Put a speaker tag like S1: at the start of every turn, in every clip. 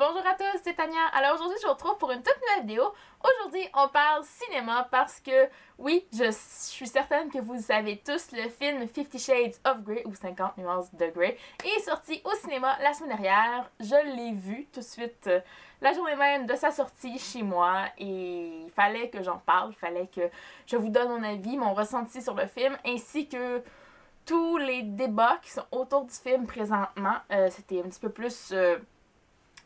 S1: Bonjour à tous, c'est Tania. Alors aujourd'hui, je vous retrouve pour une toute nouvelle vidéo. Aujourd'hui, on parle cinéma parce que, oui, je suis certaine que vous savez tous, le film 50 Shades of Grey ou 50 nuances de Grey est sorti au cinéma la semaine dernière. Je l'ai vu tout de suite la journée même de sa sortie chez moi et il fallait que j'en parle, il fallait que je vous donne mon avis, mon ressenti sur le film ainsi que tous les débats qui sont autour du film présentement. C'était un petit peu plus...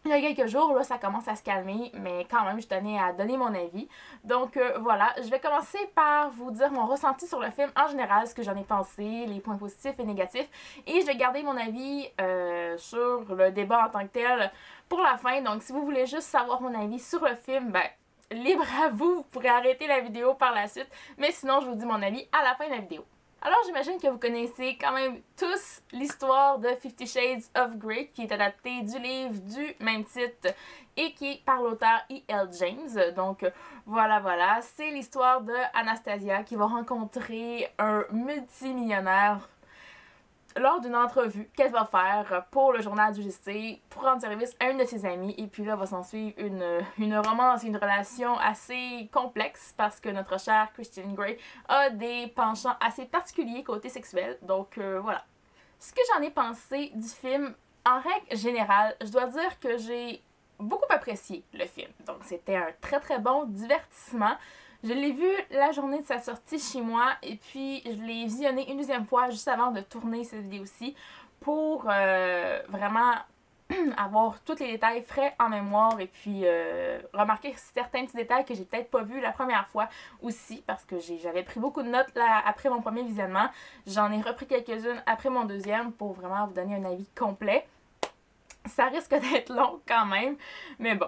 S1: il y a quelques jours, là, ça commence à se calmer, mais quand même, je tenais à donner mon avis. Donc voilà, je vais commencer par vous dire mon ressenti sur le film en général, ce que j'en ai pensé, les points positifs et négatifs. Et je vais garder mon avis sur le débat en tant que tel pour la fin. Donc si vous voulez juste savoir mon avis sur le film, ben libre à vous, vous pourrez arrêter la vidéo par la suite. Mais sinon, je vous dis mon avis à la fin de la vidéo. Alors j'imagine que vous connaissez quand même tous l'histoire de 50 Shades of Grey qui est adaptée du livre du même titre et qui est par l'auteur E.L. James. Donc voilà, c'est l'histoire de Anastasia qui va rencontrer un multimillionnaire lors d'une entrevue qu'elle va faire pour le journal du JC pour rendre service à une de ses amies. Et puis là, va s'en suivre une romance et une relation assez complexe parce que notre chère Christian Grey a des penchants assez particuliers côté sexuel. Donc voilà. Ce que j'en ai pensé du film, en règle générale, je dois dire que j'ai beaucoup apprécié le film. Donc c'était un très bon divertissement. Je l'ai vu la journée de sa sortie chez moi et puis je l'ai visionné une deuxième fois juste avant de tourner cette vidéo-ci pour vraiment avoir tous les détails frais en mémoire et puis remarquer certains petits détails que j'ai peut-être pas vus la première fois aussi parce que j'avais pris beaucoup de notes là, après mon premier visionnement. J'en ai repris quelques-unes après mon deuxième pour vraiment vous donner un avis complet. Ça risque d'être long quand même, mais bon.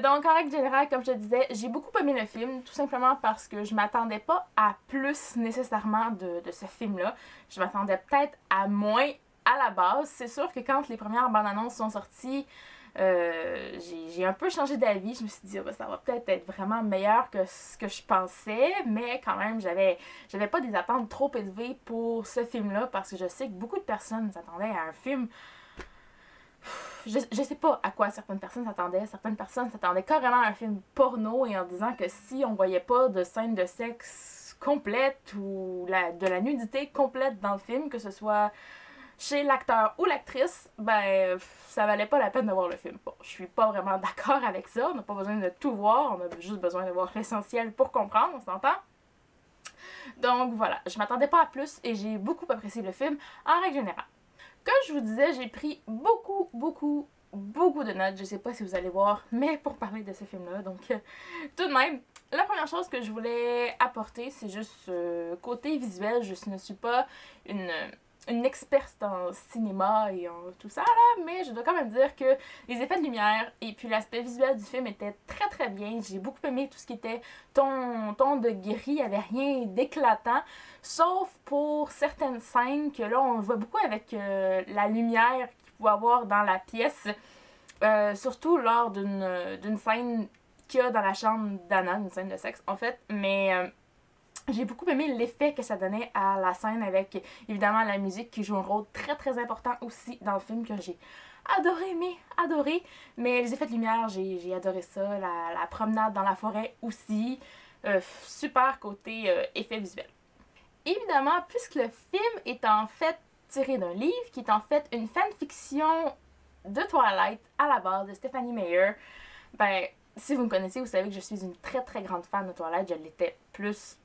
S1: Donc en règle générale, comme je te disais, j'ai beaucoup aimé le film, tout simplement parce que je m'attendais pas à plus nécessairement de ce film-là. Je m'attendais peut-être à moins à la base. C'est sûr que quand les premières bandes annonces sont sorties, j'ai un peu changé d'avis. Je me suis dit, oh, ça va peut-être être vraiment meilleur que ce que je pensais, mais quand même, j'avais pas des attentes trop élevées pour ce film-là parce que je sais que beaucoup de personnes s'attendaient à un film. Je sais pas à quoi certaines personnes s'attendaient. Certaines personnes s'attendaient carrément à un film porno et en disant que si on voyait pas de scène de sexe complète ou de la nudité complète dans le film, que ce soit chez l'acteur ou l'actrice, ben ça valait pas la peine de voir le film. Bon, je suis pas vraiment d'accord avec ça. On n'a pas besoin de tout voir, on a juste besoin de voir l'essentiel pour comprendre, on s'entend? Donc voilà, je m'attendais pas à plus et j'ai beaucoup apprécié le film en règle générale. Comme je vous disais, j'ai pris beaucoup de notes. Je sais pas si vous allez voir, mais pour parler de ce film-là. Donc, tout de même, la première chose que je voulais apporter, c'est juste côté visuel. Je ne suis pas une experte en cinéma et en tout ça, là, mais je dois quand même dire que les effets de lumière et puis l'aspect visuel du film étaient très bien. J'ai beaucoup aimé tout ce qui était ton de gris, il n'y avait rien d'éclatant, sauf pour certaines scènes que là, on voit beaucoup avec la lumière qu'il pouvait avoir dans la pièce, surtout lors d'une scène qu'il y a dans la chambre d'Anna, une scène de sexe en fait, mais... j'ai beaucoup aimé l'effet que ça donnait à la scène avec évidemment la musique qui joue un rôle très important aussi dans le film que j'ai adoré. Mais les effets de lumière, j'ai adoré ça. La promenade dans la forêt aussi. Super côté effet visuel. Évidemment, puisque le film est en fait tiré d'un livre qui est en fait une fanfiction de Twilight à la base de Stephanie Meyer, ben si vous me connaissez, vous savez que je suis une très grande fan de Twilight. Je l'étais plus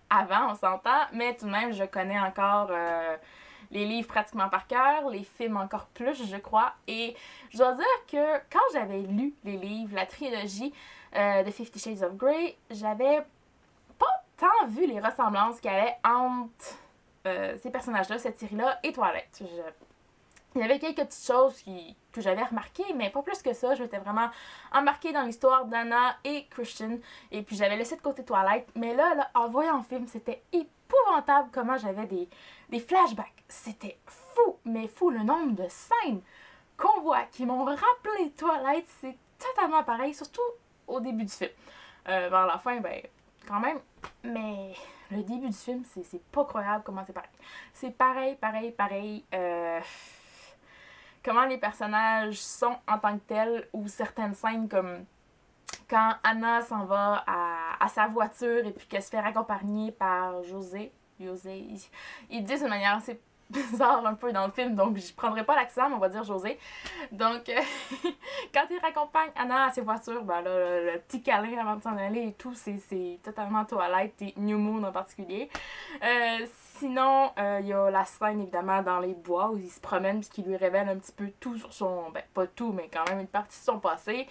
S1: avant, on s'entend, mais tout de même, je connais encore les livres pratiquement par cœur, les films encore plus, je crois, et je dois dire que quand j'avais lu les livres, la trilogie de 50 Shades of Grey, j'avais pas tant vu les ressemblances qu'il y avait entre ces personnages-là, cette série-là, et Twilight. Il y avait quelques petites choses que j'avais remarquées, mais pas plus que ça. Je m'étais vraiment embarquée dans l'histoire d'Anna et Christian. Et puis j'avais laissé de côté Twilight. Mais là en voyant le film, c'était épouvantable comment j'avais des flashbacks. C'était fou, mais fou le nombre de scènes qu'on voit qui m'ont rappelé Twilight. C'est totalement pareil, surtout au début du film. Vers la fin, ben quand même. Mais le début du film, c'est pas croyable comment c'est pareil. C'est pareil. comment les personnages sont en tant que tels, ou certaines scènes comme quand Anna s'en va à sa voiture et puis qu'elle se fait raccompagner par José. Ils disent de manière assez bizarre un peu dans le film, donc je prendrai pas l'accent, mais on va dire José. Donc, quand il raccompagne Anna à ses voitures, ben là, le petit câlin avant de s'en aller et tout, c'est totalement Twilight et New Moon en particulier. Sinon, il y a la scène évidemment dans les bois où il se promène puisqu'il lui révèle un petit peu tout sur son... Ben, pas tout, mais quand même une partie de son passé.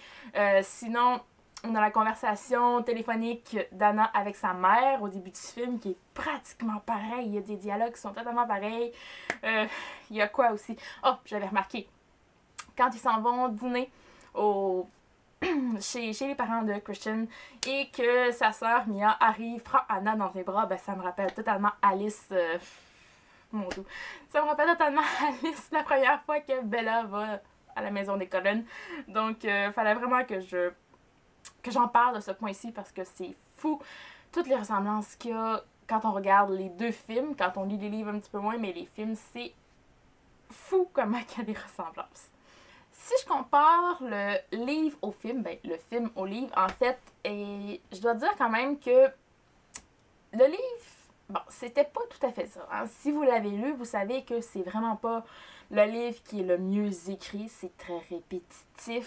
S1: Sinon, on a la conversation téléphonique d'Anna avec sa mère au début du film qui est pratiquement pareil. Il y a des dialogues qui sont totalement pareils. Il y a quoi aussi? Oh, j'avais remarqué. Quand ils s'en vont dîner chez les parents de Christian et que sa sœur Mia arrive, prend Anna dans ses bras, ben ça me rappelle totalement Alice. Mon Dieu. Ça me rappelle totalement Alice la première fois que Bella va à la maison des colonnes. Donc, fallait vraiment que j'en parle de ce point-ci parce que c'est fou toutes les ressemblances qu'il y a quand on regarde les deux films, quand on lit les livres un petit peu moins, mais les films, c'est fou comment il y a des ressemblances. Si je compare le livre au film, ben le film au livre, en fait, et je dois dire quand même que le livre, bon, c'était pas tout à fait ça. Hein. Si vous l'avez lu, vous savez que c'est vraiment pas le livre qui est le mieux écrit, c'est très répétitif,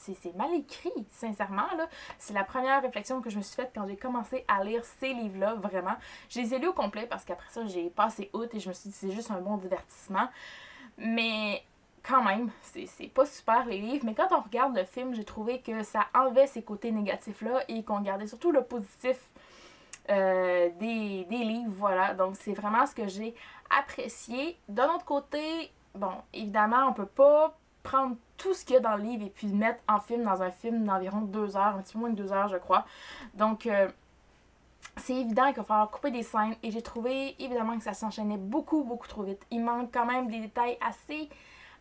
S1: c'est mal écrit, sincèrement, là. C'est la première réflexion que je me suis faite quand j'ai commencé à lire ces livres-là, vraiment. Je les ai lus au complet parce qu'après ça, j'ai passé outre et je me suis dit c'est juste un bon divertissement. Mais quand même, c'est pas super les livres. Mais quand on regarde le film, j'ai trouvé que ça enlevait ces côtés négatifs-là et qu'on gardait surtout le positif des livres, voilà. Donc c'est vraiment ce que j'ai apprécié. D'un autre côté, bon, évidemment, on peut pas prendre tout ce qu'il y a dans le livre et puis le mettre en film dans un film d'environ 2 heures, un petit peu moins de 2 heures, je crois. Donc, c'est évident qu'il va falloir couper des scènes et j'ai trouvé évidemment que ça s'enchaînait beaucoup trop vite. Il manque quand même des détails assez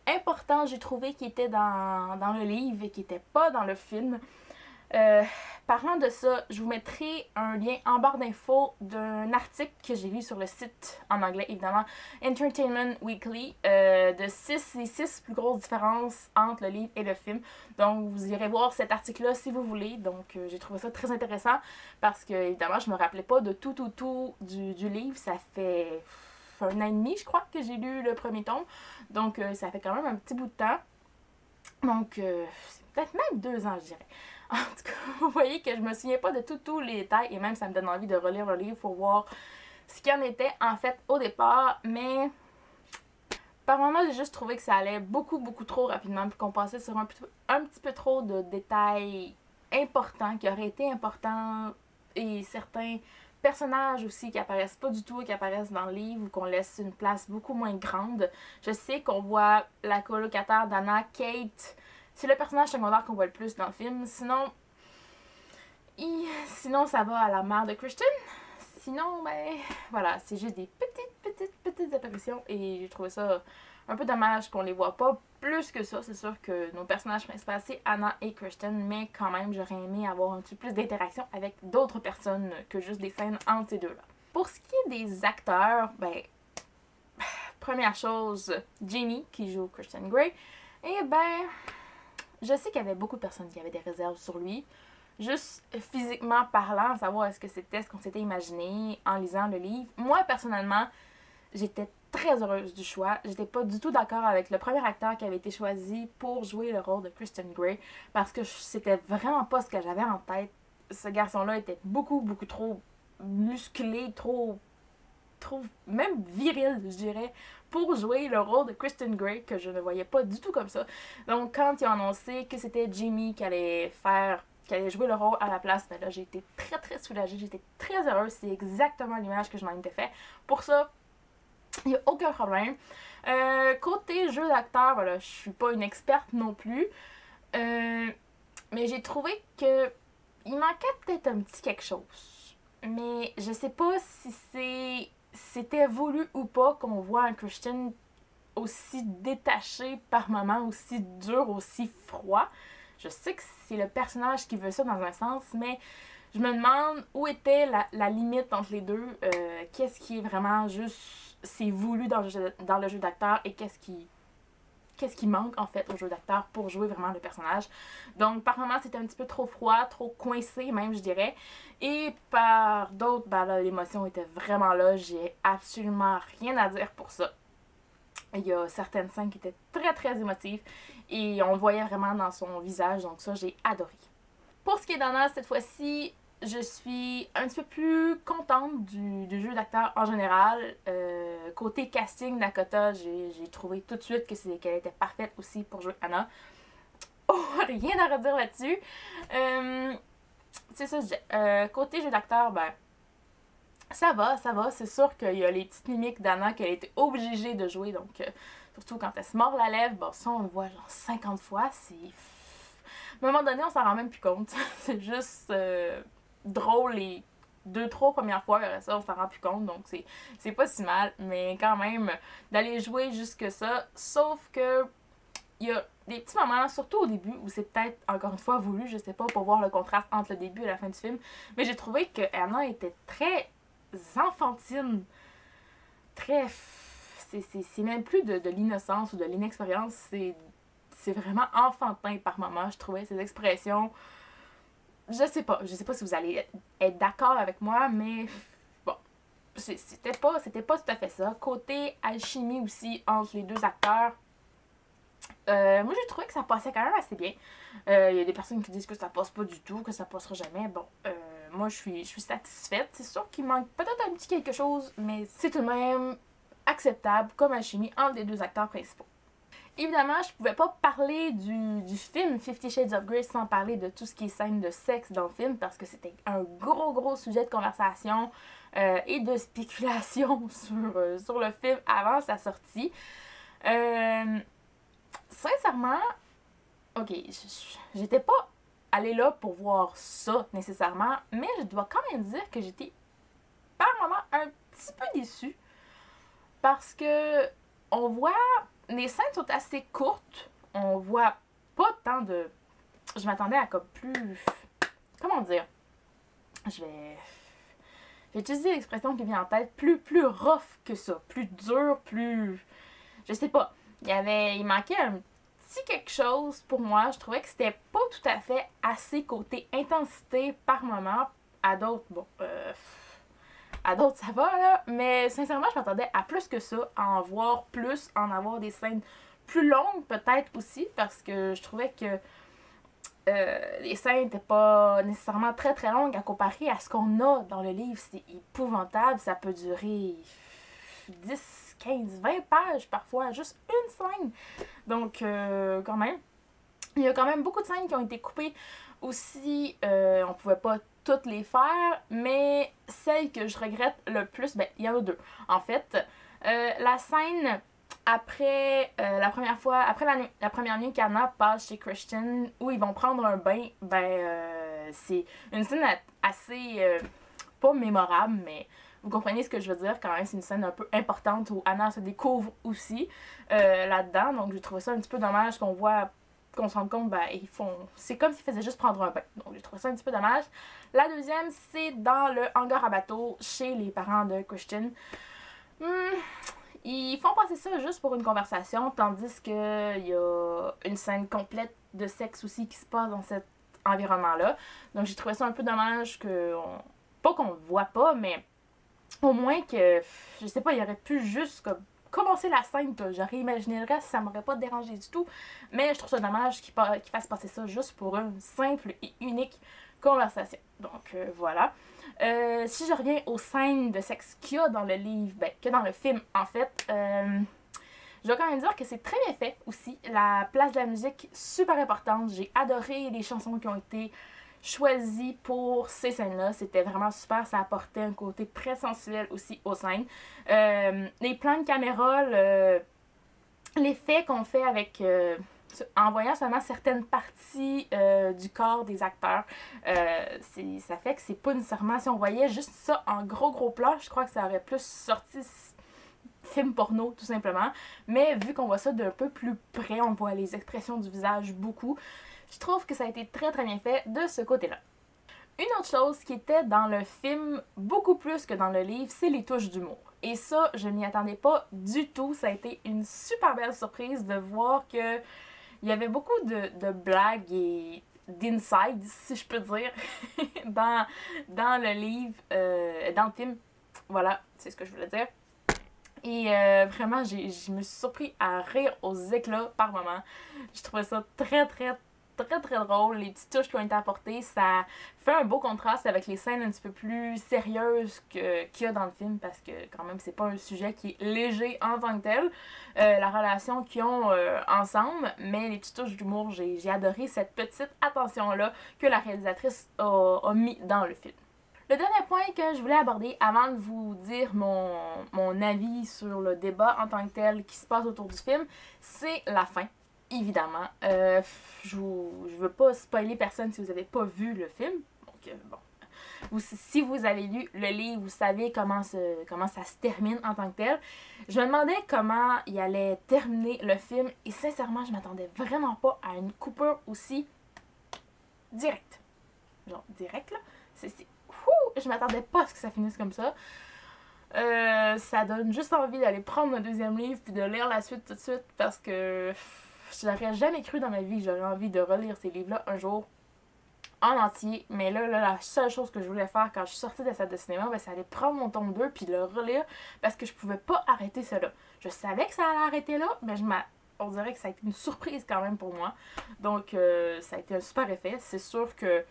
S1: importants, j'ai trouvé, qui étaient dans le livre et qui n'étaient pas dans le film. Parlant de ça, je vous mettrai un lien en barre d'infos d'un article que j'ai lu sur le site, en anglais évidemment, Entertainment Weekly, de les 6 plus grosses différences entre le livre et le film. Donc vous irez voir cet article-là si vous voulez. Donc j'ai trouvé ça très intéressant parce que évidemment je me rappelais pas de tout du livre. Ça fait 1 an et demi, je crois, que j'ai lu le premier tome. Donc ça fait quand même un petit bout de temps. Donc c'est peut-être même 2 ans, je dirais. En tout cas, vous voyez que je me souviens pas de tous les détails et même ça me donne envie de relire le livre pour voir ce qu'il y en était en fait au départ. Mais par moments, j'ai juste trouvé que ça allait beaucoup trop rapidement puis qu'on passait sur un petit peu trop de détails importants qui auraient été importants et certains personnages aussi qui apparaissent pas du tout et qui apparaissent dans le livre ou qu'on laisse une place beaucoup moins grande. Je sais qu'on voit la colocataire d'Anna, Kate. C'est le personnage secondaire qu'on voit le plus dans le film. Sinon, ça va à la mère de Christian. Sinon, ben, voilà, c'est juste des petites apparitions. Et j'ai trouvé ça un peu dommage qu'on les voit pas plus que ça. C'est sûr que nos personnages principaux, c'est Anna et Christian. Mais quand même, j'aurais aimé avoir un petit peu plus d'interaction avec d'autres personnes que juste des scènes entre ces deux-là. Pour ce qui est des acteurs, ben, première chose, Jamie, qui joue Christian Grey. Et ben... je sais qu'il y avait beaucoup de personnes qui avaient des réserves sur lui. Juste physiquement parlant, savoir est-ce que c'était ce qu'on s'était imaginé en lisant le livre. Moi, personnellement, j'étais très heureuse du choix. J'étais pas du tout d'accord avec le premier acteur qui avait été choisi pour jouer le rôle de Christian Grey. Parce que c'était vraiment pas ce que j'avais en tête. Ce garçon-là était beaucoup trop musclé, trop même viril, je dirais, pour jouer le rôle de Christian Grey, que je ne voyais pas du tout comme ça. Donc, quand ils ont annoncé que c'était Jamie qui allait jouer le rôle à la place, ben là, j'ai été très soulagée, j'étais très heureuse, c'est exactement l'image que je m'en étais fait. Pour ça, il n'y a aucun problème. Côté jeu d'acteur, voilà, je suis pas une experte non plus, mais j'ai trouvé que il manquait peut-être un petit quelque chose. Mais je sais pas si c'était voulu ou pas qu'on voit un Christian aussi détaché par moments, aussi dur, aussi froid. Je sais que c'est le personnage qui veut ça dans un sens, mais je me demande où était la limite entre les deux. Qu'est-ce qui est vraiment juste, c'est voulu dans le jeu d'acteur et qu'est-ce qui qu'est-ce qui manque en fait au jeu d'acteur pour jouer vraiment le personnage. Donc par moments c'était un petit peu trop froid, trop coincé même je dirais. Et par d'autres, ben là l'émotion était vraiment là, j'ai absolument rien à dire pour ça. Il y a certaines scènes qui étaient très très émotives et on le voyait vraiment dans son visage, donc ça j'ai adoré. Pour ce qui est d'Anna, cette fois-ci, je suis un petit peu plus contente du jeu d'acteur en général. Côté casting, Dakota, j'ai trouvé tout de suite qu'elle était parfaite aussi pour jouer Anna. Oh, rien à redire là-dessus. C'est ça, je dis. Côté jeu d'acteur, ben, ça va. C'est sûr qu'il y a les petites mimiques d'Anna qu'elle était obligée de jouer, donc surtout quand elle se mord la lèvre, bon, ça on le voit genre 50 fois, c'est... À un moment donné, on s'en rend même plus compte. C'est juste drôle les 2-3 premières fois, et ça, on s'en rend plus compte, donc c'est pas si mal, mais quand même, d'aller jouer jusque ça, sauf que il y a des petits moments, surtout au début, où c'est peut-être, encore une fois, voulu, je sais pas, pour voir le contraste entre le début et la fin du film, mais j'ai trouvé que Anna était très enfantine, très... C'est même plus de l'innocence ou de l'inexpérience, c'est vraiment enfantin par moments, je trouvais, ces expressions. Je sais pas si vous allez être d'accord avec moi, mais bon, c'était pas tout à fait ça. Côté alchimie aussi entre les deux acteurs, moi j'ai trouvé que ça passait quand même assez bien. Il y a des personnes qui disent que ça passe pas du tout, que ça passera jamais. Bon, moi je suis satisfaite. C'est sûr qu'il manque peut-être un petit quelque chose, mais c'est tout de même acceptable comme alchimie entre les deux acteurs principaux. Évidemment, je pouvais pas parler du film 50 Shades of Grey sans parler de tout ce qui est scène de sexe dans le film parce que c'était un gros sujet de conversation et de spéculation sur le film avant sa sortie. Sincèrement, ok, j'étais pas allée là pour voir ça nécessairement, mais je dois quand même dire que j'étais par moments un petit peu déçue parce que on voit... Les scènes sont assez courtes. On voit pas tant de... Je m'attendais à comme plus... Comment dire? Je vais utiliser l'expression qui vient en tête. Plus rough que ça. Plus dur, plus... Je sais pas. Il manquait un petit quelque chose pour moi. Je trouvais que c'était pas tout à fait assez côté intensité par moment. À d'autres, bon... À d'autres, ça va, là. Mais sincèrement, je m'attendais à plus que ça, à en voir plus, en avoir des scènes plus longues, peut-être aussi, parce que je trouvais que les scènes n'étaient pas nécessairement très longues à comparer à ce qu'on a dans le livre. C'est épouvantable. Ça peut durer 10, 15, 20 pages parfois, juste une scène. Donc, quand même, il y a quand même beaucoup de scènes qui ont été coupées aussi. On pouvait pas toutes les faire, mais celle que je regrette le plus, ben, il y en a deux. En fait, la scène après la première fois, après la première nuit qu'Anna passe chez Christian, où ils vont prendre un bain, c'est une scène assez, pas mémorable, mais vous comprenez ce que je veux dire quand même, c'est une scène un peu importante où Anna se découvre aussi là-dedans, donc j'ai trouvé ça un petit peu dommage qu'on se rende compte, c'est comme s'ils faisaient juste prendre un bain. Donc, j'ai trouvé ça un petit peu dommage. La deuxième, c'est dans le hangar à bateau, chez les parents de Christian. Ils font passer ça juste pour une conversation, tandis qu'il y a une scène complète de sexe aussi qui se passe dans cet environnement-là. Donc, j'ai trouvé ça un peu dommage pas qu'on le voit pas, mais au moins que, je sais pas, il aurait pu juste commencer la scène, j'aurais imaginé le reste, ça m'aurait pas dérangé du tout, mais je trouve ça dommage qu'ils fassent passer ça juste pour une simple et unique conversation. Donc voilà. Si je reviens aux scènes de sexe qu'il y a dans le livre, que dans le film en fait, je dois quand même dire que c'est très bien fait aussi. La place de la musique, super importante. J'ai adoré les chansons qui ont été choisi pour ces scènes-là. C'était vraiment super. Ça apportait un côté très sensuel aussi aux scènes. Les plans de caméra, l'effet qu'on fait avec... en voyant seulement certaines parties du corps des acteurs, ça fait que c'est pas nécessairement... Si on voyait juste ça en gros plan, je crois que ça aurait plus sorti film porno, tout simplement. Mais vu qu'on voit ça d'un peu plus près, on voit les expressions du visage beaucoup, je trouve que ça a été très bien fait de ce côté-là. Une autre chose qui était dans le film beaucoup plus que dans le livre, c'est les touches d'humour. Et ça, je m'y attendais pas du tout. Ça a été une super belle surprise de voir que il y avait beaucoup de blagues et d'inside, si je peux dire, dans le livre, dans le film. Voilà, c'est ce que je voulais dire. Et vraiment, je me suis surpris à rire aux éclats par moments. Je trouvais ça très drôle. Les petites touches qui ont été apportées, ça fait un beau contraste avec les scènes un petit peu plus sérieuses qu'il y a dans le film, parce que quand même, c'est pas un sujet qui est léger en tant que tel, la relation qu'ils ont ensemble, mais les petites touches d'humour, j'ai adoré cette petite attention-là que la réalisatrice a mis dans le film. Le dernier point que je voulais aborder avant de vous dire mon avis sur le débat en tant que tel qui se passe autour du film, c'est la fin. Évidemment. Je veux pas spoiler personne si vous n'avez pas vu le film. Donc, bon. Si vous avez lu le livre, vous savez comment ça se termine en tant que tel. Je me demandais comment il allait terminer le film et sincèrement, je m'attendais vraiment pas à une coupure aussi directe. Genre, direct là. Je m'attendais pas à ce que ça finisse comme ça. Ça donne juste envie d'aller prendre un deuxième livre puis de lire la suite tout de suite parce que je n'aurais jamais cru dans ma vie que j'aurais envie de relire ces livres-là un jour en entier. Mais là, la seule chose que je voulais faire quand je suis sortie de la salle de cinéma, ben, c'est aller prendre mon tome 2 puis le relire parce que je pouvais pas arrêter ça là. Je savais que ça allait arrêter là, mais on dirait que ça a été une surprise quand même pour moi. Donc, ça a été un super effet. C'est sûr que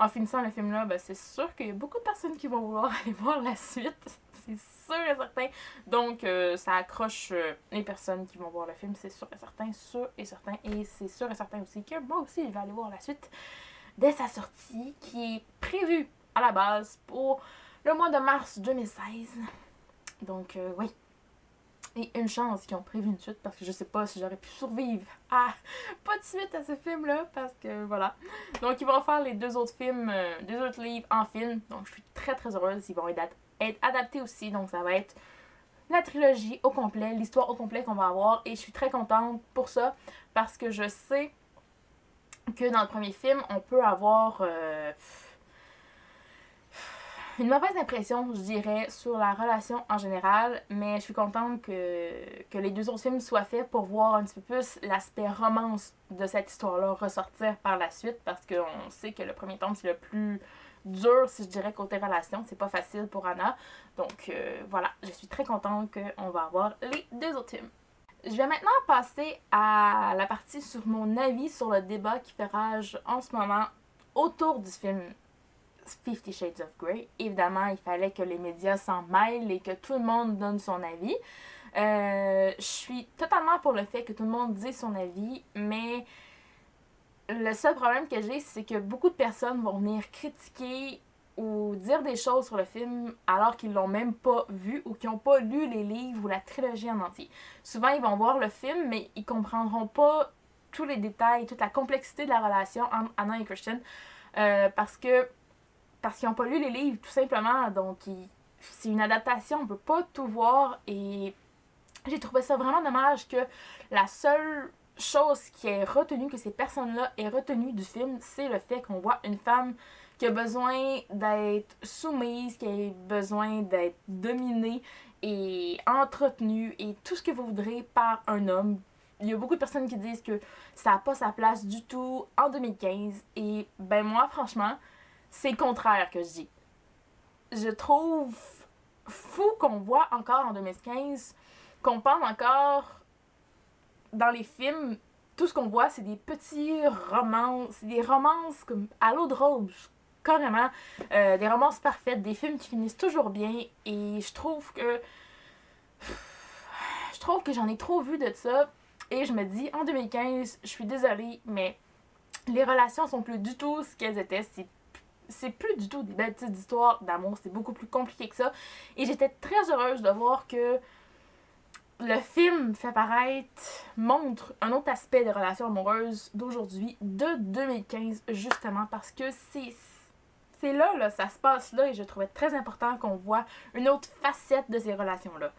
S1: en finissant le film là, ben, c'est sûr qu'il y a beaucoup de personnes qui vont vouloir aller voir la suite. C'est sûr et certain. Donc, ça accroche les personnes qui vont voir le film, c'est sûr et certain, Et c'est sûr et certain aussi que moi aussi, je vais aller voir la suite dès sa sortie, qui est prévue à la base pour le mois de mars 2016. Donc, oui. Et une chance qu'ils ont prévu une suite parce que je sais pas si j'aurais pu survivre à pas de suite à ce film-là parce que voilà. Donc ils vont faire les deux autres films, deux autres livres en film. Donc je suis très heureuse. Ils vont être adaptés aussi. Donc ça va être la trilogie au complet, l'histoire au complet qu'on va avoir. Et je suis très contente pour ça parce que je sais que dans le premier film, on peut avoir une mauvaise impression, je dirais, sur la relation en général, mais je suis contente que les deux autres films soient faits pour voir un petit peu plus l'aspect romance de cette histoire-là ressortir par la suite, parce qu'on sait que le premier tome, c'est le plus dur, si je dirais, côté relation. C'est pas facile pour Anna. Donc, voilà, je suis très contente qu'on va avoir les deux autres films. Je vais maintenant passer à la partie sur mon avis sur le débat qui fait rage en ce moment autour du film 50 Shades of Grey. Évidemment, il fallait que les médias s'en mêlent et que tout le monde donne son avis. Je suis totalement pour le fait que tout le monde dise son avis, mais le seul problème que j'ai, c'est que beaucoup de personnes vont venir critiquer ou dire des choses sur le film alors qu'ils l'ont même pas vu ou qu'ils n'ont pas lu les livres ou la trilogie en entier. Souvent, ils vont voir le film, mais ils comprendront pas tous les détails, toute la complexité de la relation entre Anna et Christian parce qu'ils n'ont pas lu les livres, tout simplement. Donc, c'est une adaptation, on peut pas tout voir. Et j'ai trouvé ça vraiment dommage que la seule chose qui est retenue, que ces personnes-là aient retenu du film, c'est le fait qu'on voit une femme qui a besoin d'être soumise, qui a besoin d'être dominée et entretenue et tout ce que vous voudrez par un homme. Il y a beaucoup de personnes qui disent que ça n'a pas sa place du tout en 2015. Et ben moi, franchement, c'est le contraire que je dis. Je trouve fou qu'on voit encore en 2015, qu'on pense encore dans les films, tout ce qu'on voit, c'est des petits romances, des romances comme à l'eau de rose, carrément, des romances parfaites, des films qui finissent toujours bien, et je trouve que j'en ai trop vu de ça, et je me dis, en 2015, je suis désolée, mais les relations sont plus du tout ce qu'elles étaient, c'est plus du tout des belles petites histoires d'amour, c'est beaucoup plus compliqué que ça. Et j'étais très heureuse de voir que le film montre un autre aspect des relations amoureuses d'aujourd'hui, de 2015, justement, parce que c'est là, ça se passe là, et je trouvais très important qu'on voit une autre facette de ces relations-là.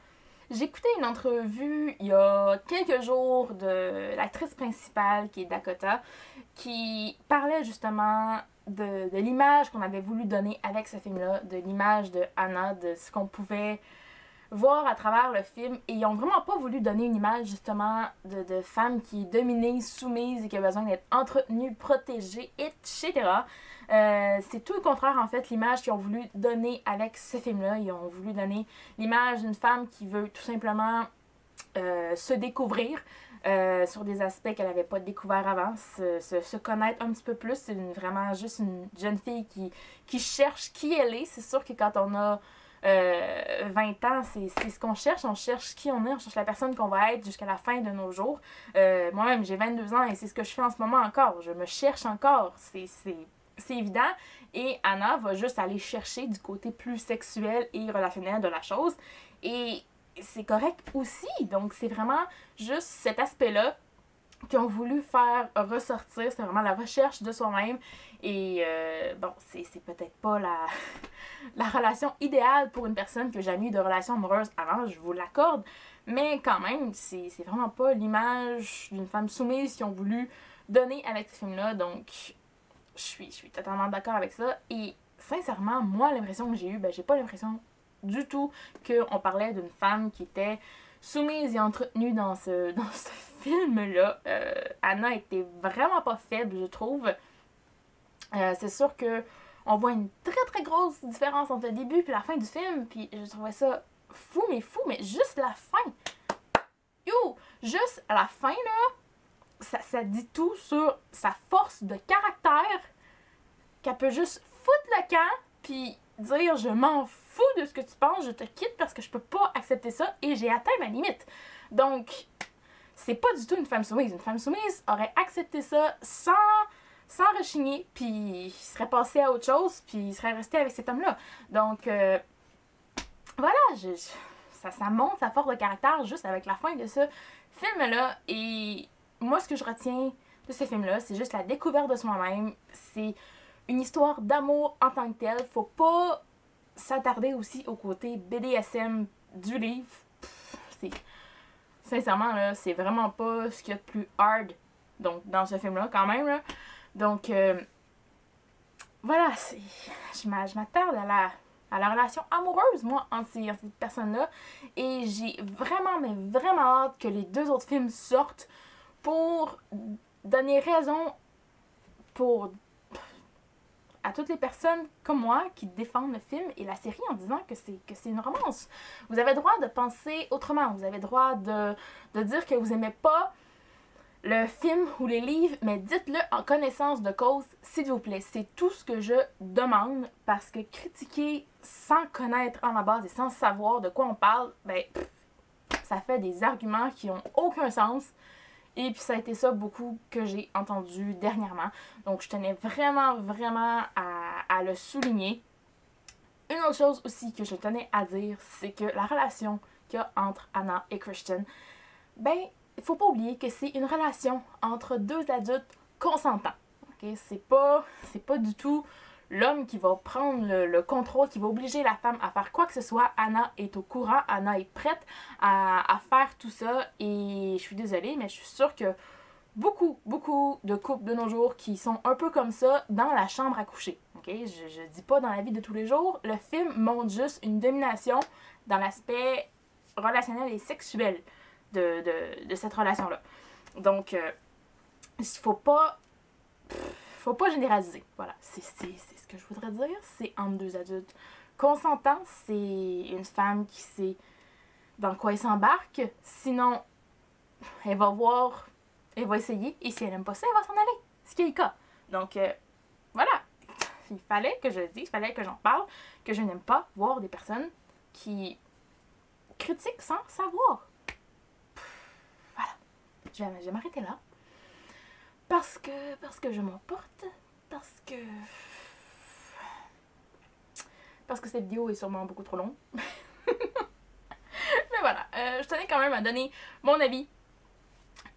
S1: J'ai écouté une entrevue il y a quelques jours de l'actrice principale, qui est Dakota, qui parlait justement de l'image qu'on avait voulu donner avec ce film-là, de l'image de Anna, de ce qu'on pouvait voir à travers le film. Et ils ont vraiment pas voulu donner une image justement de femme qui est dominée, soumise et qui a besoin d'être entretenue, protégée, etc. C'est tout le contraire en fait l'image qu'ils ont voulu donner avec ce film-là. Ils ont voulu donner l'image d'une femme qui veut tout simplement se découvrir sur des aspects qu'elle n'avait pas découvert avant, se connaître un petit peu plus. C'est vraiment juste une jeune fille qui cherche qui elle est. C'est sûr que quand on a 20 ans, c'est ce qu'on cherche. On cherche qui on est, on cherche la personne qu'on va être jusqu'à la fin de nos jours. Moi-même, j'ai 22 ans et c'est ce que je fais en ce moment encore. Je me cherche encore. C'est évident. Et Anna va juste aller chercher du côté plus sexuel et relationnel de la chose. Et c'est correct aussi. Donc, c'est vraiment juste cet aspect-là qu'ils ont voulu faire ressortir. C'est vraiment la recherche de soi-même. Et bon, c'est peut-être pas la relation idéale pour une personne qui n'a jamais eu de relation amoureuse avant, je vous l'accorde. Mais quand même, c'est vraiment pas l'image d'une femme soumise qu'ils ont voulu donner avec ce film-là. Donc, je suis totalement d'accord avec ça. Et sincèrement, moi, l'impression que j'ai eue, j'ai pas l'impression du tout qu'on parlait d'une femme qui était soumise et entretenue dans ce film-là. Anna était vraiment pas faible, je trouve. C'est sûr que on voit une très très grosse différence entre le début et la fin du film, puis je trouvais ça fou, mais juste la fin. Yo! Juste la fin, là, ça dit tout sur sa force de caractère, qu'elle peut juste foutre le camp, puis dire je m'en fous de ce que tu penses, je te quitte parce que je peux pas accepter ça et j'ai atteint ma limite. Donc, c'est pas du tout une femme soumise. Une femme soumise aurait accepté ça sans rechigner, puis il serait passé à autre chose, puis il serait resté avec cet homme-là. Donc, voilà, ça montre sa force de caractère juste avec la fin de ce film-là. Et moi, ce que je retiens de ce film-là, c'est juste la découverte de soi-même. C'est une histoire d'amour en tant que telle. Faut pas s'attarder aussi au côté BDSM du livre. Sincèrement, là, c'est vraiment pas ce qu'il y a de plus hard donc, dans ce film-là, quand même, là. Donc, voilà, je m'attarde à la relation amoureuse, moi, entre ces personnes-là. Et j'ai vraiment, mais vraiment hâte que les deux autres films sortent pour donner raison à toutes les personnes comme moi qui défendent le film et la série en disant que c'est une romance. Vous avez le droit de penser autrement. Vous avez le droit de dire que vous aimez pas le film ou les livres, mais dites-le en connaissance de cause, s'il vous plaît. C'est tout ce que je demande, parce que critiquer sans connaître en la base et sans savoir de quoi on parle, ça fait des arguments qui ont aucun sens. Et puis ça a été ça beaucoup que j'ai entendu dernièrement. Donc je tenais vraiment, vraiment à le souligner. Une autre chose aussi que je tenais à dire, c'est que la relation qu'il y a entre Anna et Christian, il faut pas oublier que c'est une relation entre deux adultes consentants. Okay? C'est pas du tout l'homme qui va prendre le contrôle, qui va obliger la femme à faire quoi que ce soit. Anna est au courant, Anna est prête à faire tout ça. Et je suis désolée, mais je suis sûre que beaucoup de couples de nos jours qui sont un peu comme ça dans la chambre à coucher. Okay? Je dis pas dans la vie de tous les jours. Le film montre juste une domination dans l'aspect relationnel et sexuel de cette relation-là. Donc, il faut pas généraliser. Voilà, c'est ce que je voudrais dire. C'est entre deux adultes consentants. C'est une femme qui sait dans quoi elle s'embarque. Sinon, elle va essayer. Et si elle n'aime pas ça, elle va s'en aller. Ce qui est le cas. Donc, voilà. Il fallait que je le dise, il fallait que j'en parle, que je n'aime pas voir des personnes qui critiquent sans savoir. Voilà. Je vais m'arrêter là. Parce que je m'emporte. Parce que cette vidéo est sûrement beaucoup trop longue. Mais voilà. Je tenais quand même à donner mon avis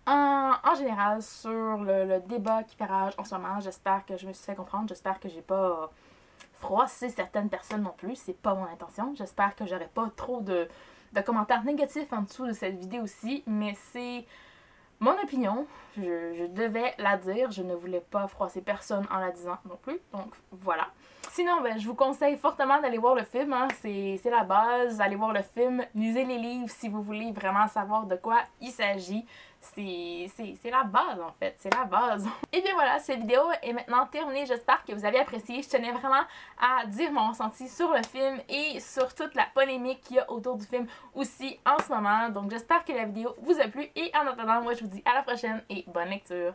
S1: en général sur le débat qui fait rage en ce moment. J'espère que je me suis fait comprendre. J'espère que j'ai pas froissé certaines personnes non plus. C'est pas mon intention. J'espère que j'aurai pas trop de commentaires négatifs en dessous de cette vidéo-ci. Mais c'est mon opinion. Je devais la dire, je ne voulais pas froisser personne en la disant non plus, donc voilà. Sinon, ben, je vous conseille fortement d'aller voir le film, hein. C'est la base, allez voir le film, lisez les livres si vous voulez vraiment savoir de quoi il s'agit. C'est la base en fait, c'est la base. Et bien voilà, cette vidéo est maintenant terminée, j'espère que vous avez apprécié. Je tenais vraiment à dire mon ressenti sur le film et sur toute la polémique qu'il y a autour du film aussi en ce moment. Donc j'espère que la vidéo vous a plu et en attendant, moi je vous dis à la prochaine et bonne lecture!